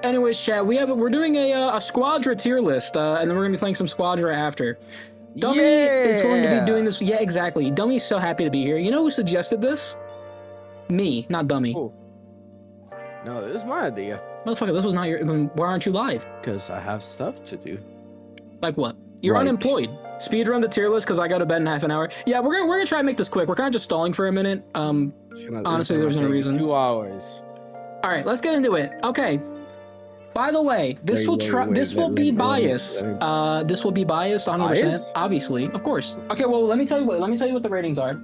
Anyways, chat, we're doing a Squadra tier list, and then we're gonna be playing some Squadra after. Dummy is going to be doing this. Yeah, exactly. Dummy's so happy to be here. You know who suggested this? Me, not Dummy. Oh. No, this is my idea. Motherfucker, this was not your. Why aren't you live? Because I have stuff to do. Like what? You're unemployed. Speedrun the tier list because I go to bed in half an hour. Yeah, we're gonna try and make this quick. We're kind of just stalling for a minute. Honestly, there's no reason. 2 hours. All right, let's get into it. Okay. By the way, this will be biased. This will be biased 100%. Obviously, of course. Okay, well, let me tell you what the ratings are.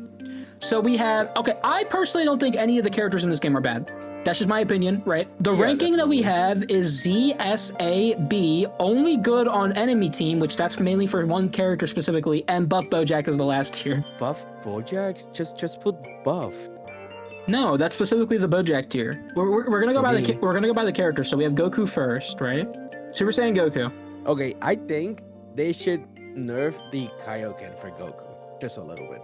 So we have. Okay, I personally don't think any of the characters in this game are bad. That's just my opinion, right? The ranking that we have is ZSAB, only good on enemy team, which that's mainly for one character specifically, and Buff Bojack is the last tier. Buff Bojack? Just put buff. No, that's specifically the Bojack tier. We're gonna go by the character. So we have Goku first, right? Super Saiyan Goku. Okay, I think they should nerf the Kaioken for Goku just a little bit.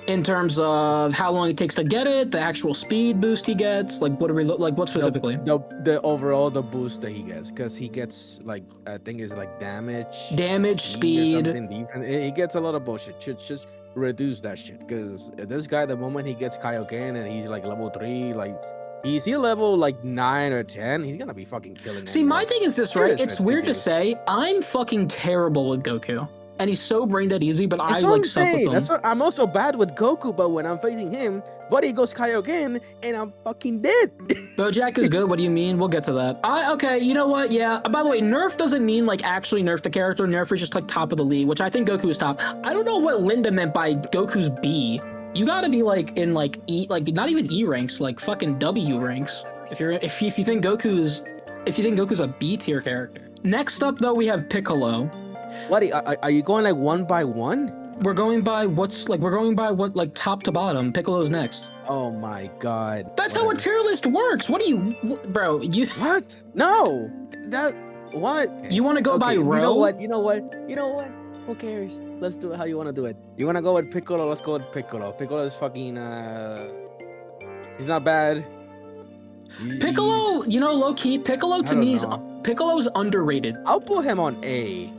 In terms of how long it takes to get it, the actual speed boost he gets, like what do we look like? What specifically? The overall boost that he gets, because he gets like I think it's like damage, speed. Defense. He gets a lot of bullshit. Just reduce that shit, because this guy, the moment he gets Kaioken and he's like level 3, like he's level like 9 or 10, he's gonna be fucking killing. See, my thing is this, right? It's weird to say, I'm fucking terrible with Goku. And he's so brain dead easy, but I like suck with him. That's what, I'm also bad with Goku, but when I'm facing him, buddy goes Kaioken, and I'm fucking dead. Bojack is good. What do you mean? We'll get to that. Okay, you know what? Yeah. By the way, nerf doesn't mean like actually nerf the character. Nerf is just like top of the league, which I think Goku is top. I don't know what Linda meant by Goku's B. You gotta be like in like E, like not even E ranks, like fucking W ranks. If you think Goku's a B tier character. Next up though, we have Piccolo. What are you going like one by one? We're going by what like top to bottom. Piccolo's next. Oh my god. That's how a tier list works. What do you, bro? What? No. What? You want to go by row? You know what? Who cares? Let's do it how you want to do it. You want to go with Piccolo? Let's go with Piccolo. Piccolo is fucking he's not bad. Piccolo, you know, low key, Piccolo to me is Piccolo's underrated. I'll put him on A.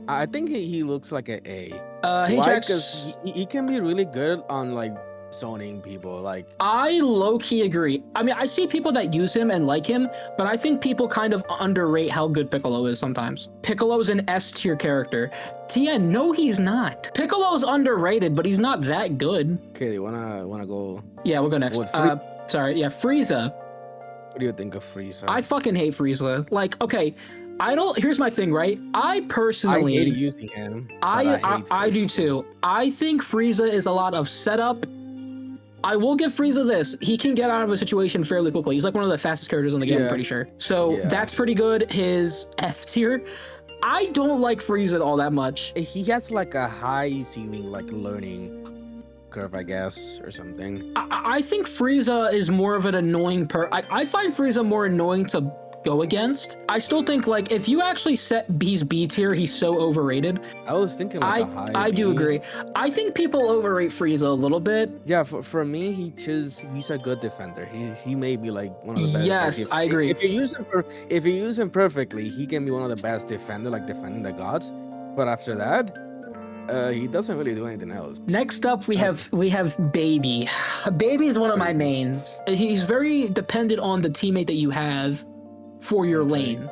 I think he looks like an A. Hey, Jax. Because he can be really good on like zoning people. Like I low key agree. I mean, I see people that use him and like him, but I think people kind of underrate how good Piccolo is sometimes. Piccolo's an S tier character. Tien, no, he's not. Piccolo's underrated, but he's not that good. Okay, you wanna go? Yeah, we'll go next. Sorry, yeah, Frieza. What do you think of Frieza? I fucking hate Frieza. Like, okay. Here's my thing, right? I personally hate using him. I do too. I think Frieza is a lot of setup. I will give Frieza this. He can get out of a situation fairly quickly. He's like one of the fastest characters in the game, I'm pretty sure. So that's pretty good. His F tier. I don't like Frieza all that much. He has like a high ceiling, like learning curve, I guess, or something. I think Frieza is more of an annoying I find Frieza more annoying to go against. I still think like if you actually set B's B tier, he's so overrated. I was thinking like I do agree. I think people overrate Frieza a little bit. Yeah, for me, he's a good defender. He may be like one of the best. Yes, I agree. If you use him perfectly, he can be one of the best defender, like defending the gods. But after that, he doesn't really do anything else. Next up, we have Baby. Baby is one of my mains. He's very dependent on the teammate that you have for your lane.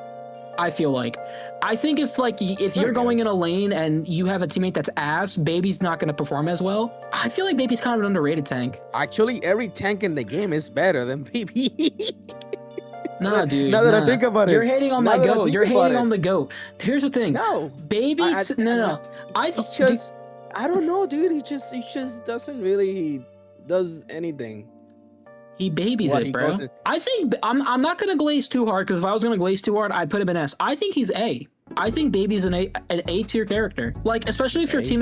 I feel like. I think if you're going in a lane and you have a teammate that's ass, Baby's not going to perform as well. I feel like Baby's kind of an underrated tank. Actually, every tank in the game is better than Baby. Nah, dude. Now that I think about it. You're hating on my GOAT. You're hating on the GOAT. Here's the thing. No. Baby, no. I don't know, dude. He just doesn't really does anything. He babies it, bro. I think I'm not gonna glaze too hard, because if I was gonna glaze too hard, I'd put him in S. I think he's A. I think Baby's an A tier character. Like, especially if if you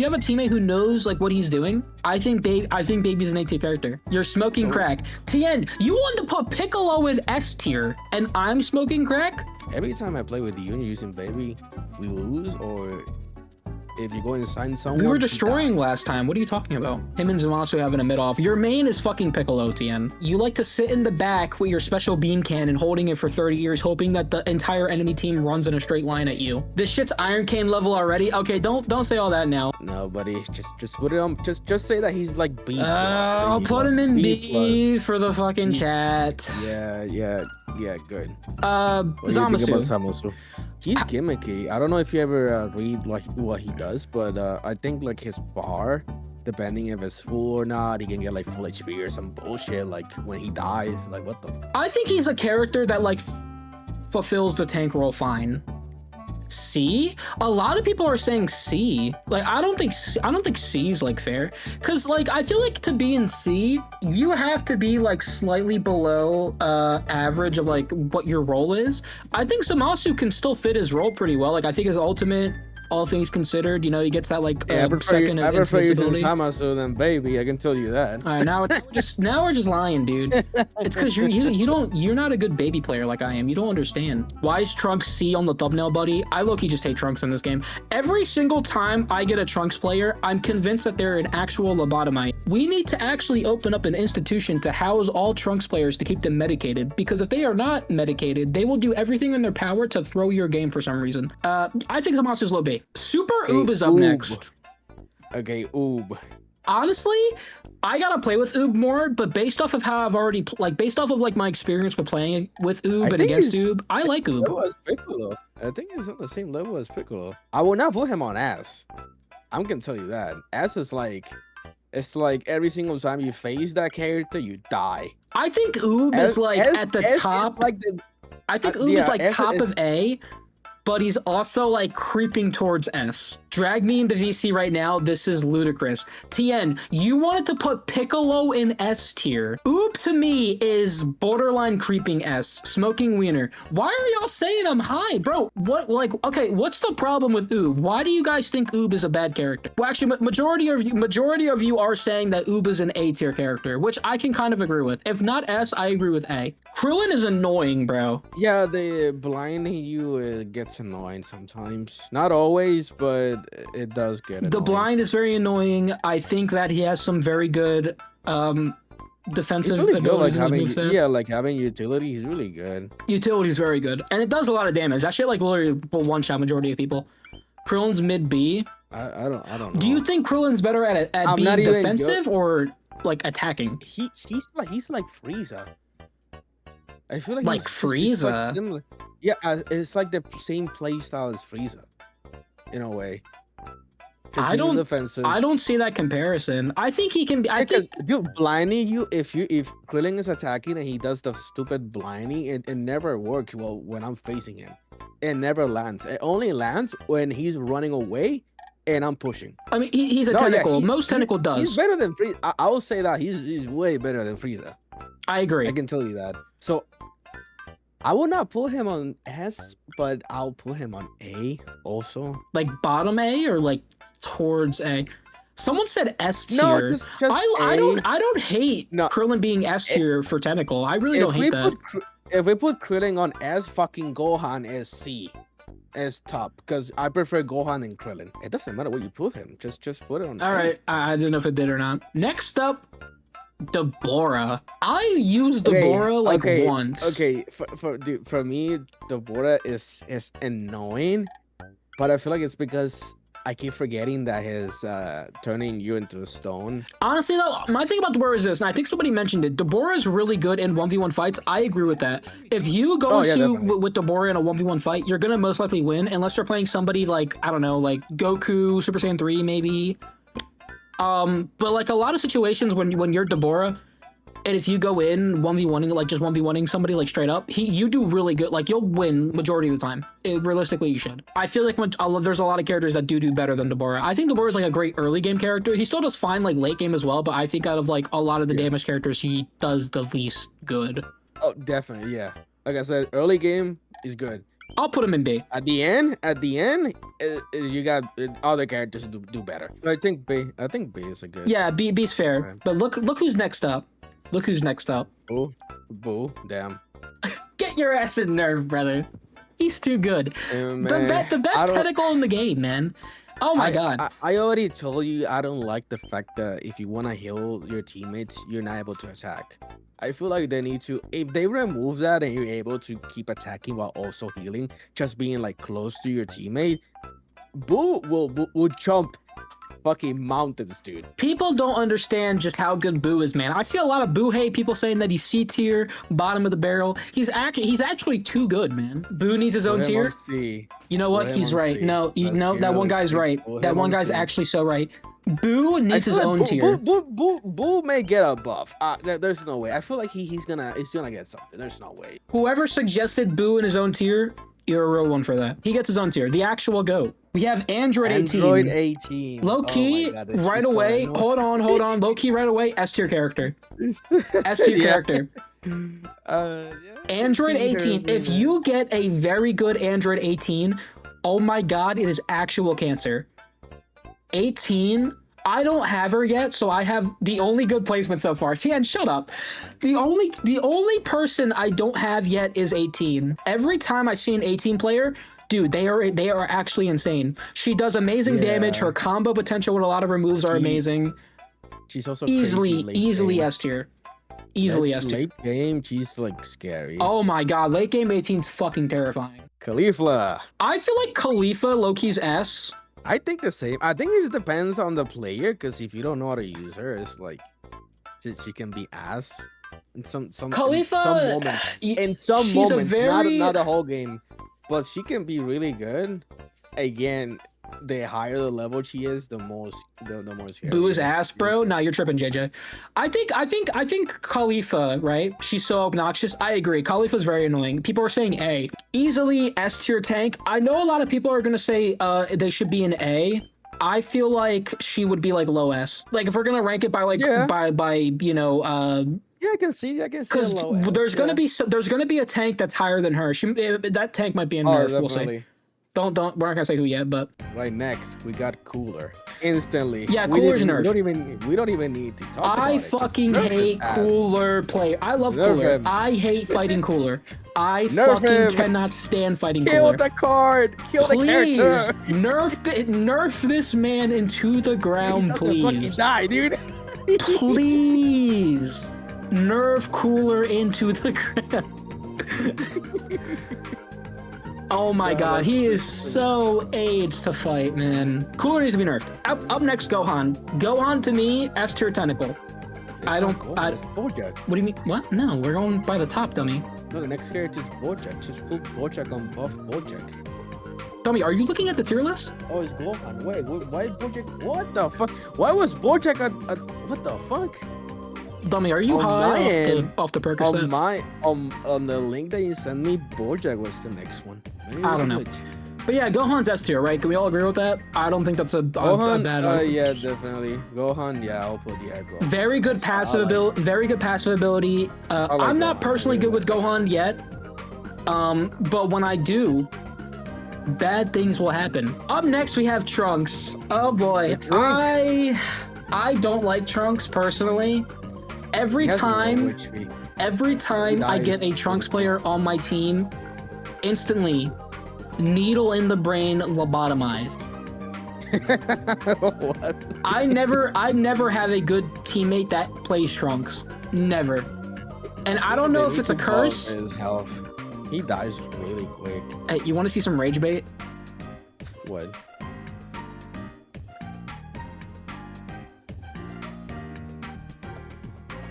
have a teammate who knows like what he's doing, I think Baby's an A tier character. You're smoking crack. Tien, you wanted to put Piccolo in S tier, and I'm smoking crack? Every time I play with you and you're using Baby, we lose, or if you go inside someone, we were destroying last time. What are you talking about? Him and Zamasu having a mid-off. Your main is fucking Piccolo, Tien. You like to sit in the back with your special beam cannon, holding it for 30 years, hoping that the entire enemy team runs in a straight line at you. This shit's Ironcane level already. Okay, don't say all that now. No, buddy, just put it on. Just say that he's like B+. I'll put him in B for the fucking chat. Yeah, good. Zamasu. He's gimmicky. I don't know if you ever read like what he does, but I think like his bar, depending if it's full or not, he can get like full HP or some bullshit. Like when he dies, like what the? I think he's a character that like fulfills the tank role fine. C? A lot of people are saying C. Like I don't think C is like fair, cause like I feel like to be in C, you have to be like slightly below average of like what your role is. I think Zamasu can still fit his role pretty well. Like I think his ultimate, all things considered, you know, he gets that like second of invincibility. Zamasu than baby, I can tell you that. All right, now we're just lying, dude. It's because you're not a good baby player like I am. You don't understand. Why is Trunks C on the thumbnail, buddy? I low-key just hate Trunks in this game. Every single time I get a Trunks player, I'm convinced that they're an actual lobotomite. We need to actually open up an institution to house all Trunks players to keep them medicated, because if they are not medicated, they will do everything in their power to throw your game for some reason. I think Zamasu low B. Super Oob is up next. Okay, Oob. Honestly, I gotta play with Oob more, but based off of how I've already based off of like my experience with playing with Oob and against Oob, I like Oob. Piccolo. I think he's on the same level as Piccolo. I will not put him on ass. I'm gonna tell you that. Ass is like, it's like every single time you face that character, you die. I think Oob is like at the top. I think Oob is like top of A. But he's also like creeping towards S. Drag me into VC right now. This is ludicrous. Tien, you wanted to put Piccolo in S tier. Oob to me is borderline creeping S. Smoking wiener. Why are y'all saying I'm high, bro? What, like, okay, what's the problem with Oob? Why do you guys think Oob is a bad character? Well, actually, majority of you are saying that Oob is an A tier character, which I can kind of agree with. If not S, I agree with A. Krillin is annoying, bro. Yeah, the blinding you gets annoying sometimes. Not always, but it does get annoying. The blind is very annoying. I think that he has some very good defensive really abilities good, like in his moveset. Yeah, like having utility, he's really good. Utility is very good. And it does a lot of damage. That shit like literally will one-shot majority of people. Krillin's mid B. I don't know. Do you think Krillin's better at being defensive or like attacking? He's like Frieza. I feel like Frieza. Like similar. Yeah, it's like the same play style as Frieza, in a way. I don't see that comparison. I think he can be. Dude, blinding you. If Krillin is attacking and he does the stupid blinding, it never works well when I'm facing him. It never lands. It only lands when he's running away and I'm pushing. I mean, he's a tentacle. Most tentacle does. He's better than Frieza. I will say that he's way better than Frieza. I agree. I can tell you that. So I will not put him on S, but I'll put him on A also. Like bottom A or like towards A? Someone said S tier. No, just I don't hate Krillin being S tier for tentacle. I really don't hate that. If we put Krillin on S, fucking Gohan is C. As top, because I prefer Gohan and Krillin. It doesn't matter where you put him. Just put it on. All right, I didn't know if it did or not. Next up, Deborah. I used Deborah once. Okay, for me, Deborah is annoying, but I feel like it's because I keep forgetting that his turning you into a stone. Honestly though, my thing about Deborah is this, and I think somebody mentioned it. Deborah is really good in 1v1 fights. I agree with that. If you go with Deborah in a 1v1 fight, you're gonna most likely win, unless you're playing somebody like, I don't know, like Goku, Super Saiyan 3 maybe. But like a lot of situations when you're Deborah, and if you go in 1v1ing, like just 1v1ing somebody like straight up, you do really good. Like you'll win majority of the time. Realistically, you should. I feel like there's a lot of characters that do better than Deborah. I think Deborah is like a great early game character. He still does fine like late game as well, but I think out of like a lot of the damage characters, he does the least good. Oh, definitely, yeah. Like I said, early game is good. I'll put him in B. At the end, you got other characters do better. So I think B is a good. Yeah, B's fair. Right. But look who's next up. Look who's next up. Boo, damn. Get your ass in there, brother. He's too good. Man, the best tentacle in the game, man. Oh my god. I already told you I don't like the fact that if you want to heal your teammates, you're not able to attack. I feel like they need to, if they remove that and you're able to keep attacking while also healing, just being like close to your teammate, Boo will jump fucking mountains, dude. People don't understand just how good Boo is, man. I see a lot of Boo hate, people saying that he's C tier, bottom of the barrel. He's actually too good, man. Boo needs his own tier. You know what? He's right. No, that one guy's right. That one guy's actually so right. Boo needs his own tier. Boo may get a buff. There's no way. I feel like he's gonna get something. There's no way. Whoever suggested Boo in his own tier, you're a real one for that. He gets his own tier. The actual GOAT. We have Android 18. Android 18. Low key, right away. Hold on. Low key, right away. S tier character. S tier character. Android 18. If you get a very good Android 18, oh my god, it is actual cancer. 18. I don't have her yet, so I have the only good placement so far. See, and shut up. The only person I don't have yet is 18. Every time I see an 18 player, dude, they are actually insane. She does amazing damage. Her combo potential with a lot of her moves are amazing. She's also easily S tier. Easily S tier. Late game, she's like scary. Oh my god, late game 18's fucking terrifying. Khalifa. I feel like Khalifa low-key's S. I think the same. I think it depends on the player, because if you don't know how to use her, it's like she can be ass in some Khalifa, in some moments, not the whole game, but she can be really good. Again, the higher the level she is, the more scary. Boo is ass, bro. Nah, you're tripping, JJ. I think Khalifa, right? She's so obnoxious. I agree. Khalifa's very annoying. People are saying A. Easily S tier tank. I know a lot of people are gonna say they should be an A. I feel like she would be like low S. Like if we're gonna rank it by like by you know yeah, I can see because there's gonna be a tank that's higher than her. That tank might be a nerf. We'll see. We're not gonna say who yet, but right next we got Cooler instantly. Yeah, Cooler's nerf. We don't even need to talk about it. I fucking hate Cooler play. I love Cooler. I hate fighting Cooler. I fucking cannot stand fighting Cooler. Kill the card. Kill the character. Nerf this man into the ground, please. Fucking die, dude. Please nerf Cooler into the ground. Oh my god, he is so aged to fight, man. Cooler needs to be nerfed. Up next, Gohan. Gohan to me, S tier tentacle. It's Bojack. What do you mean? What? No, we're going by the top, dummy. No, the next character is Bojack. Just put Bojack on buff Bojack. Dummy, are you looking at the tier list? Oh, it's Gohan. Wait, why Bojack? What the fuck? Why was Bojack at what the fuck? Dummy, are you high off the Percocet? On the link that you sent me, Bojack was the next one. Maybe I don't know. But yeah, Gohan's S tier, right? Can we all agree with that? I don't think that's a bad one. Yeah, definitely. Gohan, yeah, I'll put Gohan. Very good passive ability. Very good passive ability. I'm not personally good with Gohan yet. But when I do, bad things will happen. Up next, we have Trunks. Oh boy, I don't like Trunks personally. Every time I get a Trunks player on my team, instantly, needle in the brain, lobotomized. What? I never have a good teammate that plays Trunks. Never. And I don't know if it's a curse. His health. He dies really quick. Hey, you want to see some rage bait? What?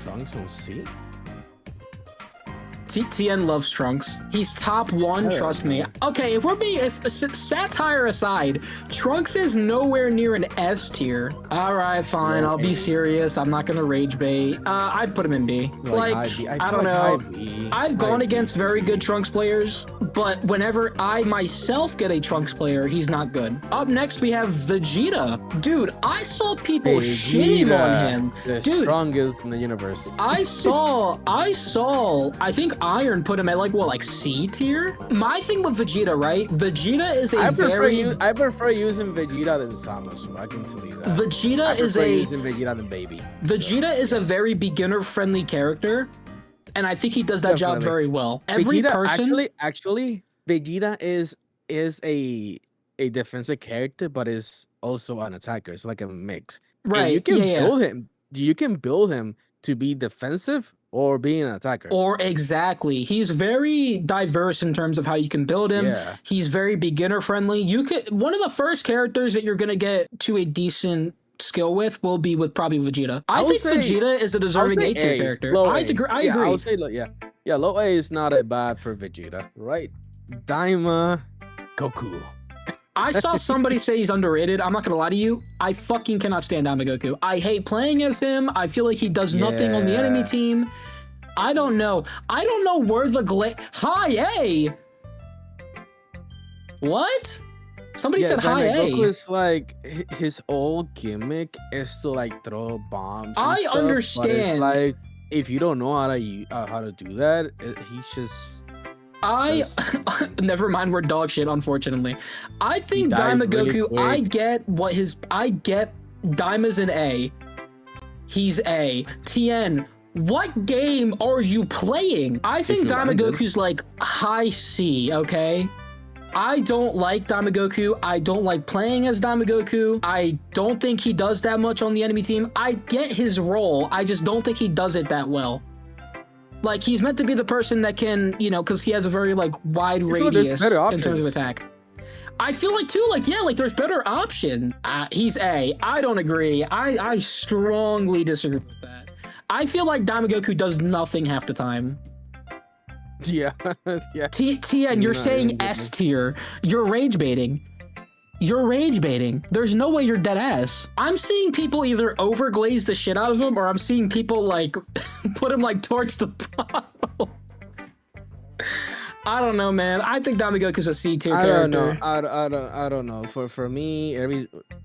Trunks on C? TN loves Trunks. He's top one, trust me. Okay, if satire aside, Trunks is nowhere near an S tier. All right, fine, I'll be serious. I'm not gonna rage bait. I'd put him in B. I don't know. I've gone against very good Trunks players, but whenever I myself get a Trunks player, he's not good. Up next, we have Vegeta. Dude, I saw people shitting on him. The strongest in the universe. I think Iron put him at like C tier. My thing with Vegeta, right? Vegeta is I prefer using Vegeta than Samus, so I can tell you that. Vegeta is using Vegeta than Baby. Vegeta is a very beginner-friendly character, and I think he does that job very well. Every person actually, Vegeta is a a defensive character, but is also an attacker. It's like a mix. Right. And you can build him. You can build him to be defensive or be an attacker. Or exactly. He's very diverse in terms of how you can build him. Yeah. He's very beginner friendly. You could one of the first characters that you're gonna get to a decent skill with will be with probably Vegeta. I think Vegeta is a deserving A tier character. I agree. I would say low A is not a bad for Vegeta, right? Daima Goku. I saw somebody say he's underrated. I'm not gonna lie to you. I fucking cannot stand Daima Goku. I hate playing as him. I feel like he does nothing on the enemy team. I don't know. I don't know where the high A. What? Somebody said high A. Goku is like his old gimmick is to like throw bombs. I stuff, understand. But it's like if you don't know how to do that, he's just. Never mind, we're dog shit, unfortunately. I think Daima Goku, really I get Daima's an A. He's A. Tien, what game are you playing? I think Daima Goku's like high C, okay? I don't like Daima Goku. I don't like playing as Daima Goku. I don't think he does that much on the enemy team. I get his role. I just don't think he does it that well. Like, he's meant to be the person that can, you know, because he has a very, like, wide radius in terms of attack. I feel like, too, like, yeah, like, there's better options. He's A. I don't agree. I strongly disagree with that. I feel like Daima Goku does nothing half the time. Yeah, yeah. Tien, you're saying S tier. You're rage baiting. You're rage baiting. There's no way you're dead ass. I'm seeing people either overglaze the shit out of him, or I'm seeing people like put him like towards the bottle. I don't know, man. I think Daima Goku's a C tier character. I don't know. For me,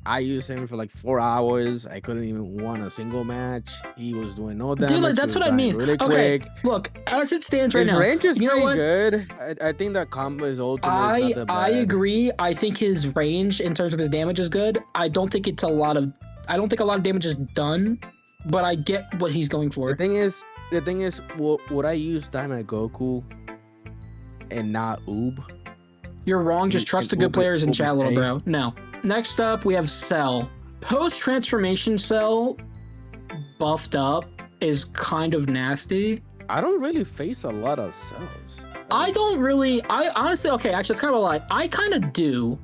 I used him for like 4 hours. I couldn't even win a single match. He was doing no damage. Dude, like, that's what I mean. Really okay, quick. Look, as it stands right now, his range is you know pretty what? good. I think that combo is ultimate. I agree. I think his range in terms of his damage is good. I don't think a lot of damage is done, but I get what he's going for. The thing is, would I use Daima Goku and not Oob? You're wrong. Just trust the good players in chat, little bro. No. Next up, we have Cell. Post-transformation Cell, buffed up, is kind of nasty. I don't really face a lot of Cells. I honestly, okay, actually, it's kind of a lie. I kind of do.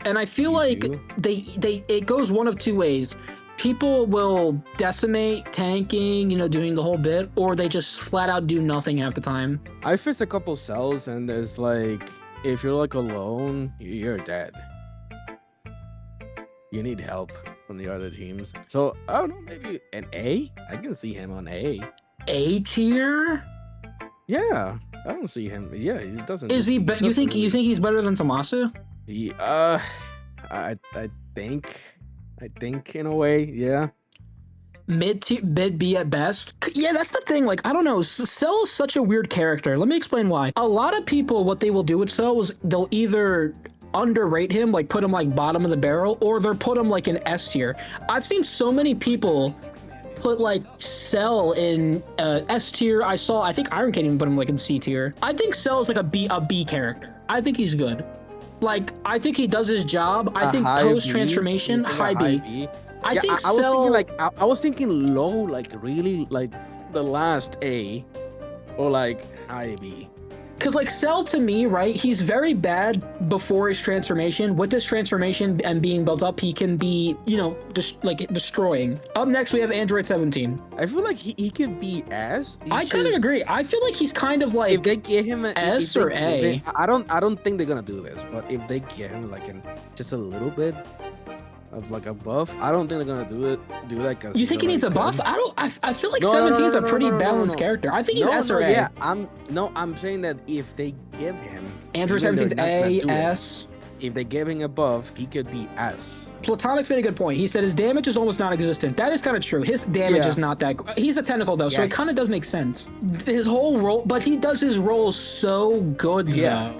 And I feel like it goes one of two ways. People will decimate, tanking, you know, doing the whole bit, or they just flat out do nothing half the time. I faced a couple Cells, and there's like, if you're like alone, you're dead. You need help from the other teams. So I don't know, maybe an A? I can see him on A. A tier? Yeah, I don't see him. Yeah, he doesn't. Is he? You think he's better than Tommaso? I think in a way, yeah. Mid B at best. Yeah, that's the thing. Like, I don't know. Cell is such a weird character. Let me explain why. A lot of people, what they will do with Cell is they'll either underrate him, like put him like bottom of the barrel, or they'll put him like an S tier. I've seen so many people put like Cell in S tier. I think Ironcanes even put him like in C tier. I think Cell is like a B character. I think he's good. Like, I think he does his job. I think post-transformation, high B. I think Cell... I was thinking low, like really, like the last A, or like high B. Because, like, Cell to me, right, he's very bad before his transformation. With this transformation and being built up, he can be, you know, just like destroying. Up next, we have Android 17. I feel like he could be S. I kind of agree. I feel like he's kind of like... If they give him an S or A. I don't think they're going to do this, but if they give him like just a little bit of like a buff, I don't think they're gonna do like a... You think he needs a buff? I feel like 17's a pretty balanced character. I think he's S or A. Yeah, I'm saying that if they give him Android 17's A, S. If they give him a buff, he could be S. Platonic's made a good point. He said his damage is almost non-existent. That is kind of true. His damage is not that good. He's a technical though, so it kind of does make sense. His whole role, but he does his role so good though.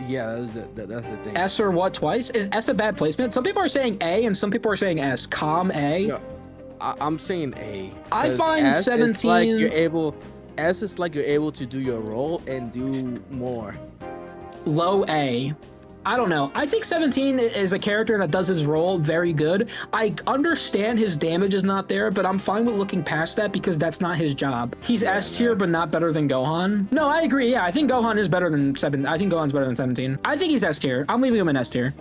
Yeah, that's the thing. S or what twice? Is S a bad placement? Some people are saying A and some people are saying S. Calm A. No, I'm saying A. I find S 17... S is like you're able to do your role and do more. Low A. I don't know. I think 17 is a character that does his role very good. I understand his damage is not there, but I'm fine with looking past that because that's not his job. He's S tier, but not better than Gohan. No, I agree. Yeah, I think Gohan is better than 7. I think Gohan's better than 17. I think he's S tier. I'm leaving him in S tier.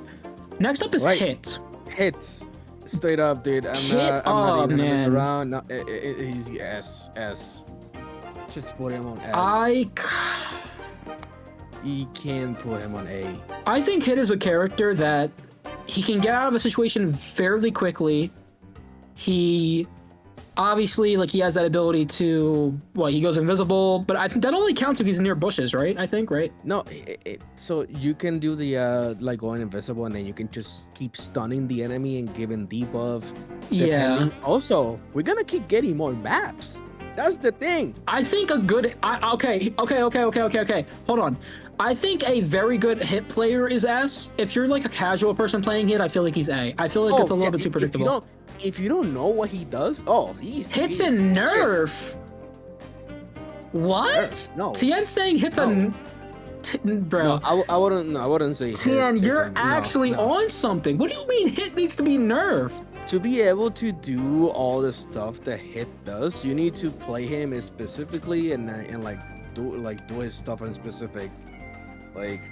Next up is Hit. Hit. Straight up, dude. I'm not even mess around. No, he's S. Just put him on S. You can't put him on A. I think Hit is a character that he can get out of a situation fairly quickly. He obviously, like, he has that ability to, he goes invisible, but I think that only counts if he's near bushes, right? I think, right? No, so you can do the, like, going invisible, and then you can just keep stunning the enemy and giving debuff. Yeah. Also, we're gonna keep getting more maps. That's the thing. I think a good... Okay. Hold on. I think a very good Hit player is S. If you're like a casual person playing Hit, I feel like he's A. I feel like it's a little bit too predictable. If you don't know what he does, Hit's a nerf. What? Nerf. No. Tien's saying Hit's a... Bro. No, I wouldn't say Tien, you're actually on something. What do you mean Hit needs to be nerfed? To be able to do all the stuff that Hit does, you need to play him specifically and do his stuff on specific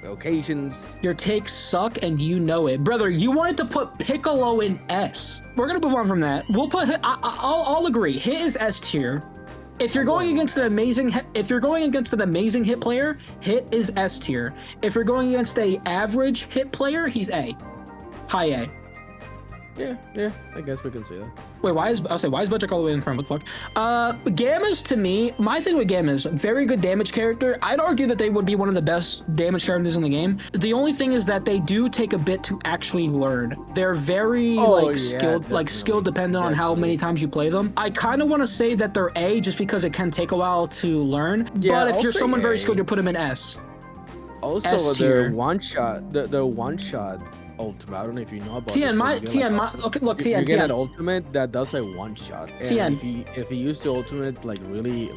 occasions. Your takes suck and you know it, brother. You wanted to put Piccolo in S. We're gonna move on from that. We'll put Hit. I'll agree. Hit is S tier. If you're going against an amazing Hit player, Hit is S tier. If you're going against a average Hit player, he's A, high A. Yeah, I guess we can say that. Wait, why is Budget all the way in front? What the fuck? Gamma's, to me, my thing with Gamma's, very good damage character. I'd argue that they would be one of the best damage characters in the game. The only thing is that they do take a bit to actually learn. They're very skill dependent on how many times you play them. I kind of want to say that they're A just because it can take a while to learn. Yeah, but if you're someone very skilled, you put them in S. Also, their one shot, ultimate. I don't know if you know about Tien. You get an ultimate that does a one shot. Tien. If you use the ultimate really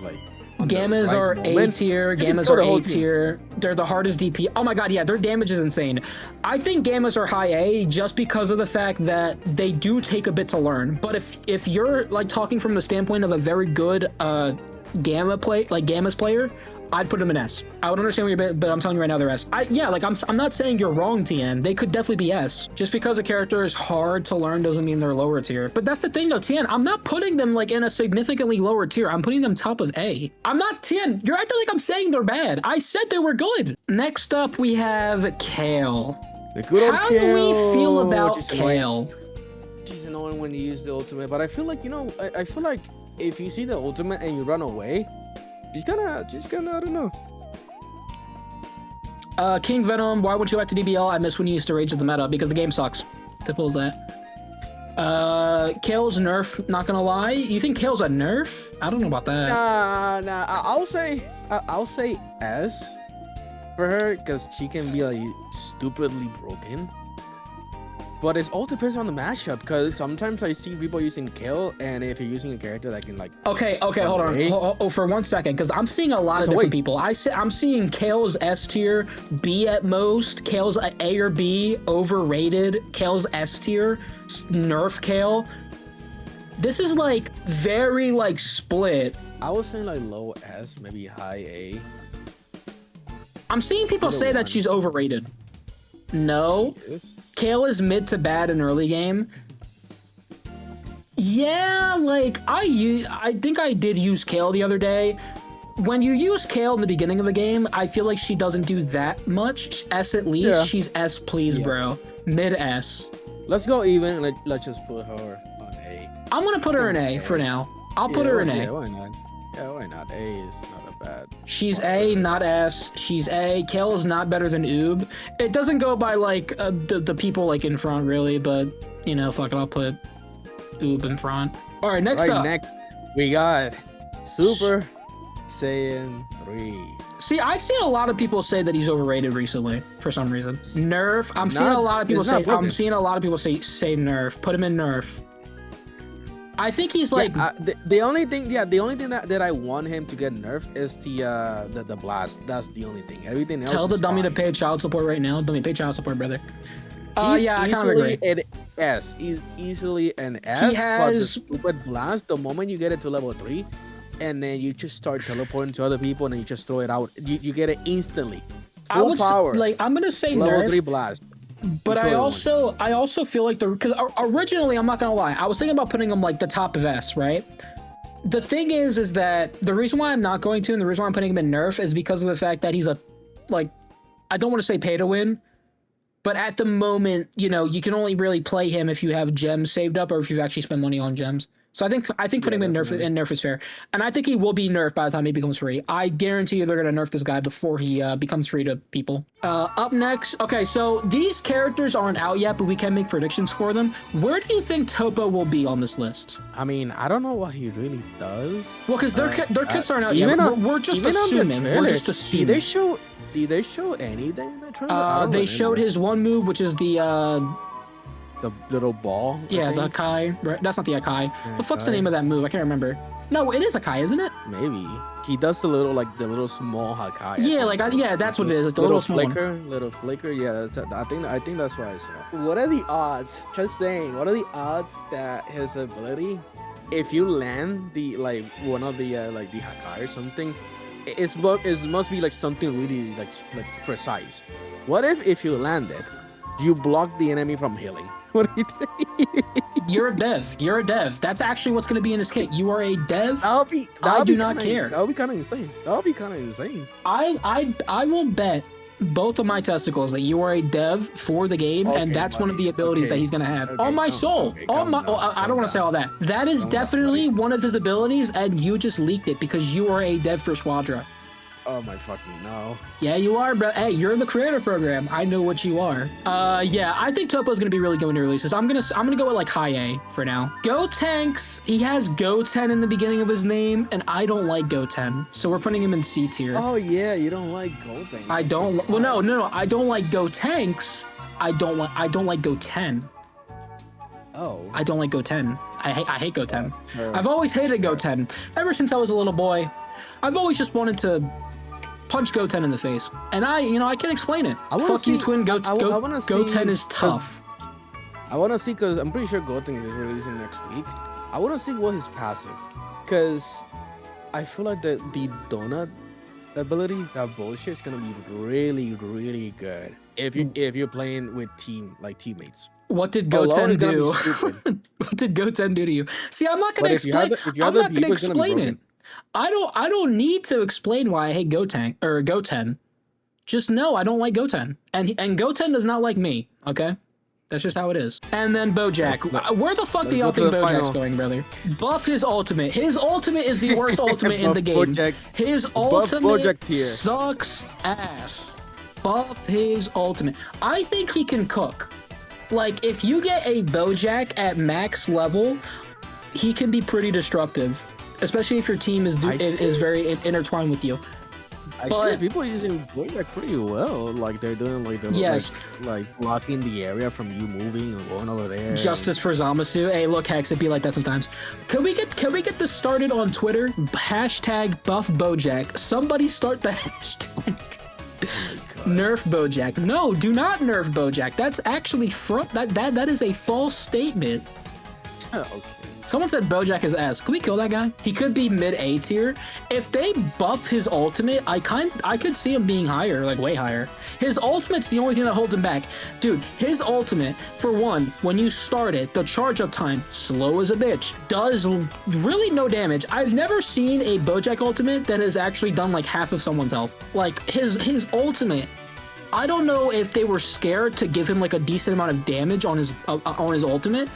Gammas are A tier. Gammas are A tier. They're the hardest DP. Oh my god, yeah, their damage is insane. I think Gammas are high A just because of the fact that they do take a bit to learn. But if you're like talking from the standpoint of a very good Gammas player, I'd put them in S. I would understand what you're, but I'm telling you right now they're S. I'm not saying you're wrong, Tien. They could definitely be S. Just because a character is hard to learn doesn't mean they're lower tier. But that's the thing though, Tien. I'm not putting them like in a significantly lower tier. I'm putting them top of A. I'm not, Tien. You're acting like I'm saying they're bad. I said they were good. Next up, we have Kale. How do we feel about Kale? She's annoying when you use the ultimate, but I feel like, I feel like if you see the ultimate and you run away, She's gonna, I don't know. King Venom, why wouldn't you add to DBL? I miss when you used to rage at the meta because the game sucks. Simple as that. Kale's nerf, not gonna lie. You think Kale's a nerf? I don't know about that. Nah. I'll say S for her because she can be like stupidly broken. But it all depends on the matchup, because sometimes I see people using Kale, and if you're using a character that can like... Okay, hold on. For 1 second, because I'm seeing a lot of different people. I'm seeing Kale's S tier, B at most, Kale's A or B, overrated, Kale's S tier, nerf Kale. This is like very like split. I was saying like low S, maybe high A. I'm seeing people say that she's overrated. No. Kale is mid to bad in early game. Yeah, like I think I did use Kale the other day. When you use Kale in the beginning of the game, I feel like she doesn't do that much. S at least. Yeah. She's S, please, bro. Mid S. Let's go even. Let's just put her on A. I'm gonna put her in A for now. I'll put her in A. Yeah, why not? Yeah, why not? A is not a bad. She's A, not S. She's A. Kale is not better than Oob. It doesn't go by like the people like in front really, but fuck it, I'll put Oob in front. All right, next up. Next we got Super Saiyan 3. See, I've seen a lot of people say that he's overrated recently for some reason. Nerf. I'm seeing a lot of people say Nerf. Put him in Nerf. I think he's like the only thing that I want him to get nerfed is the blast. That's the only thing. Everything else. Tell the dummy to pay child support right now. Dummy, pay child support, brother. Yeah, I kind of agree. He's easily an S. He has but the stupid blast. The moment you get it to level 3, and then you just start teleporting to other people, and then you just throw it out. You get it instantly. Full power. Like, I'm gonna say level nerf, 3 blast. But I also feel like because originally, I'm not gonna lie, I was thinking about putting him like the top of S, right? The thing is that the reason why I'm not going to, and the reason why I'm putting him in nerf is because of the fact that he's I don't want to say pay to win, but at the moment, you know, you can only really play him if you have gems saved up or if you've actually spent money on gems. So I think putting him in nerf is fair, and I think he will be nerfed by the time he becomes free. I guarantee you they're gonna nerf this guy before he becomes free to people. Up next, okay, so these characters aren't out yet, but we can make predictions for them. Where do you think Topo will be on this list? I mean, I don't know what he really does. Well, because their kits aren't out yet. We're just assuming. We're just assuming. Did they show anything in the trailer? They showed his one move, which is the little ball. Yeah, the Akai. Right? That's not the Akai. What the fuck's the name of that move? I can't remember. No, it is Akai, isn't it? Maybe. He does the little small Akai. Yeah, that's what it is. It's the little small little flicker. Yeah, I think that's what I saw. What are the odds? Just saying. What are the odds that his ability, if you land one of the the Akai or something, it must be like something really like precise. What if you land it, you block the enemy from healing? What do you think? You're a dev. You're a dev. That's actually what's going to be in his kit. You are a dev. I do not care. That would be kind of insane. I will bet both of my testicles that you are a dev for the game, and that's one of the abilities that he's going to have. On my soul. I don't want to say all that. That is definitely one of his abilities, and you just leaked it because you are a dev for Squadra. Oh my fucking no. Yeah, you are, bro. Hey, you're in the creator program. I know what you are. Yeah, I think Topo's gonna be really good when he releases. I'm gonna go with like high A for now. Gotenks. He has Goten in the beginning of his name, and I don't like Goten, so we're putting him in C tier. Oh yeah, you don't like Gotenks. I don't. Well, no. I don't like Gotenks. I don't like Goten. Oh. I don't like Goten. I hate Goten. I've always hated Goten. Ever since I was a little boy, I've always just wanted to punch Goten in the face, and I can't explain it. Fuck you, twin. Goten is tough. I want to see, because I'm pretty sure Goten is releasing next week. I want to see what his passive, because I feel like the donut ability, that bullshit, is gonna be really, really good if you're playing with teammates. What did Goten do? What did Goten do to you? See, I'm not gonna explain. I'm not gonna explain it. I don't need to explain why I hate Goten. Just know I don't like Goten. And Goten does not like me, okay? That's just how it is. And then Bojack. Where the fuck do y'all think Bojack's going, brother? Buff his ultimate. His ultimate is the worst ultimate in the game. His ultimate sucks ass. Buff his ultimate. I think he can cook. Like, if you get a Bojack at max level, he can be pretty destructive. Especially if your team is very intertwined with you. I see people using Bojack pretty well. Like they're doing like blocking the area from you moving or going over there. Justice for Zamasu. Hey, look, Hex, it'd be like that sometimes. Can we get this started on Twitter? Hashtag buff Bojack. Somebody start the hashtag. Nerf Bojack. No, do not nerf Bojack. That's actually that is a false statement. Okay. Someone said Bojack is ass. Can we kill that guy? He could be mid A tier. If they buff his ultimate, I could see him being higher, like way higher. His ultimate's the only thing that holds him back. Dude, his ultimate, for one, when you start it, the charge up time, slow as a bitch, does really no damage. I've never seen a Bojack ultimate that has actually done like half of someone's health. Like his ultimate, I don't know if they were scared to give him like a decent amount of damage on his ultimate,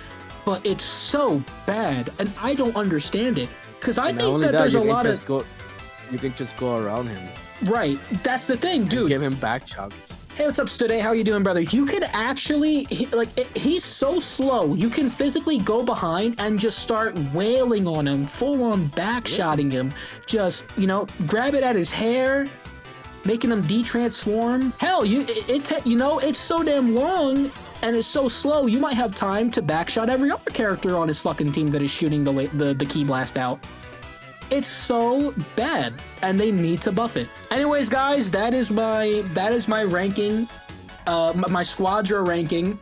but it's so bad, and I don't understand it. Because I think that there's a lot of... You can just go around him. Right, that's the thing, dude. Give him back chucks. Hey, what's up, Studay? How you doing, brother? You can actually... he's so slow. You can physically go behind and just start wailing on him, full-on backshotting him. Just, grab it at his hair, making him de-transform. Hell, it's so damn long... and is so slow, you might have time to backshot every other character on his fucking team that is shooting the ki blast out. It's so bad, and they need to buff it. Anyways, guys, that is my ranking, my Squadra ranking.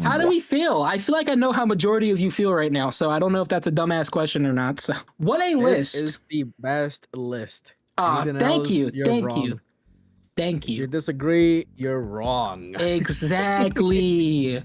How do we feel? I feel like I know how majority of you feel right now, so I don't know if that's a dumbass question or not. So, what a list! This is the best list. Thank you. Thank you. If you disagree, you're wrong. Exactly.